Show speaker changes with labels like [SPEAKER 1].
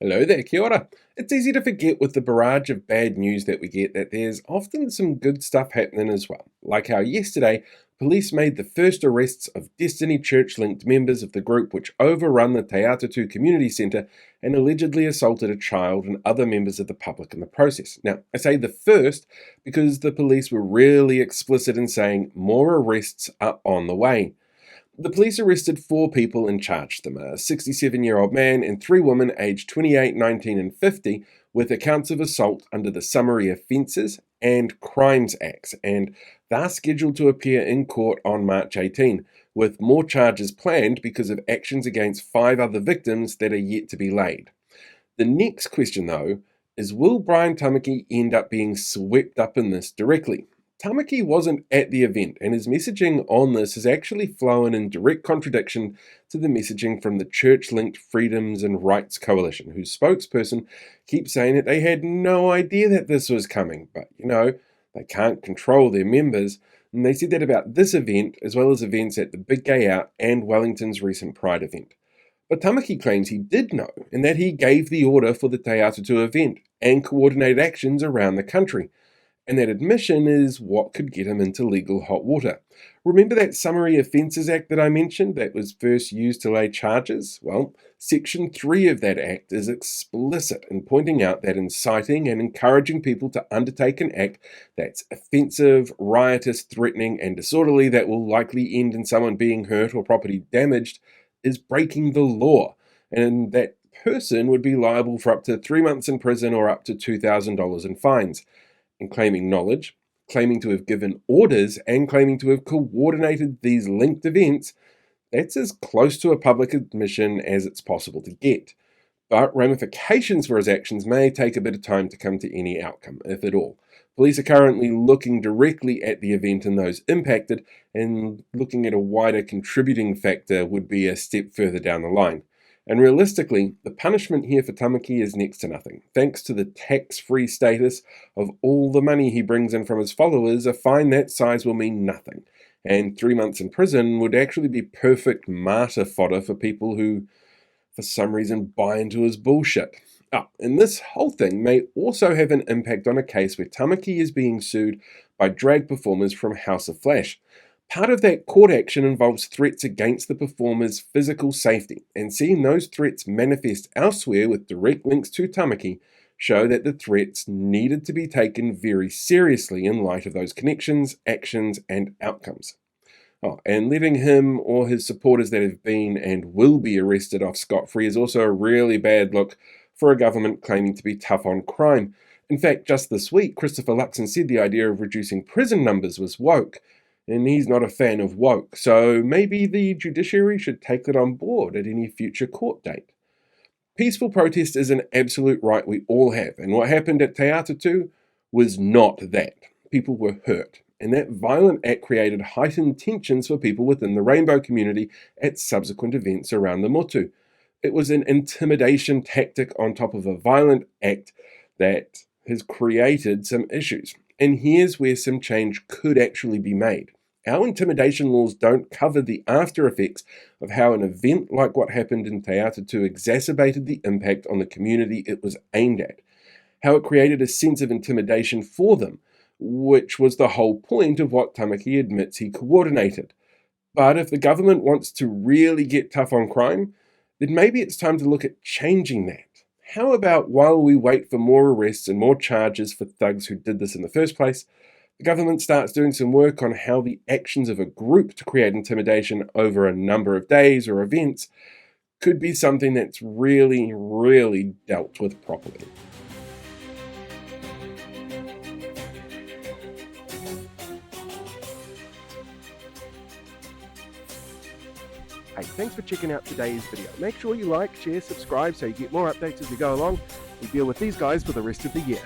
[SPEAKER 1] Hello there, kia ora. It's easy to forget with the barrage of bad news that we get that there's often some good stuff happening as well. Like how yesterday, police made the first arrests of Destiny Church linked members of the group which overrun the Te Atatu Community Centre and allegedly assaulted a child and other members of the public in the process. Now, I say the first because the police were really explicit in saying more arrests are on the way. The police arrested 4 people and charged them, a 67-year-old man and 3 women aged 28, 19 and 50, with accounts of assault under the Summary Offences and Crimes Acts, and they're scheduled to appear in court on March 18, with more charges planned because of actions against 5 other victims that are yet to be laid. The next question, though, is will Brian Tamaki end up being swept up in this directly? Tamaki wasn't at the event, and his messaging on this has actually flown in direct contradiction to the messaging from the Church-linked Freedoms and Rights Coalition, whose spokesperson keeps saying that they had no idea that this was coming, but they can't control their members, and they said that about this event as well as events at the Big Gay Out and Wellington's recent Pride event. But Tamaki claims he did know, and that he gave the order for the Te Atatu event and coordinated actions around the country. And that admission is what could get him into legal hot water. Remember that Summary Offences Act that I mentioned that was first used to lay charges? Well, Section 3 of that act is explicit in pointing out that inciting and encouraging people to undertake an act that's offensive, riotous, threatening, and disorderly that will likely end in someone being hurt or property damaged is breaking the law. And that person would be liable for up to 3 months in prison or up to $2,000 in fines. And claiming knowledge, claiming to have given orders, and claiming to have coordinated these linked events, that's as close to a public admission as it's possible to get. But ramifications for his actions may take a bit of time to come to any outcome, if at all. Police are currently looking directly at the event and those impacted, and looking at a wider contributing factor would be a step further down the line. And realistically, the punishment here for Tamaki is next to nothing. Thanks to the tax-free status of all the money he brings in from his followers, a fine that size will mean nothing. And 3 months in prison would actually be perfect martyr fodder for people who, for some reason, buy into his bullshit. And this whole thing may also have an impact on a case where Tamaki is being sued by drag performers from Haus of Flash. Part of that court action involves threats against the performer's physical safety, and seeing those threats manifest elsewhere with direct links to Tamaki show that the threats needed to be taken very seriously in light of those connections, actions, and outcomes. And letting him or his supporters that have been and will be arrested off scot-free is also a really bad look for a government claiming to be tough on crime. In fact, just this week, Christopher Luxon said the idea of reducing prison numbers was woke. And he's not a fan of woke, so maybe the judiciary should take it on board at any future court date. Peaceful protest is an absolute right we all have, and what happened at Te Atatu was not that. People were hurt, and that violent act created heightened tensions for people within the rainbow community at subsequent events around the motu. It was an intimidation tactic on top of a violent act that has created some issues. And here's where some change could actually be made. Our intimidation laws don't cover the after effects of how an event like what happened in Te Atatu exacerbated the impact on the community it was aimed at, how it created a sense of intimidation for them, which was the whole point of what Tamaki admits he coordinated. But if the government wants to really get tough on crime, then maybe it's time to look at changing that. How about while we wait for more arrests and more charges for thugs who did this in the first place, the government starts doing some work on how the actions of a group to create intimidation over a number of days or events could be something that's really, really dealt with properly. Hey, thanks for checking out today's video. Make sure you like, share, subscribe so you get more updates as we go along. We deal with these guys for the rest of the year.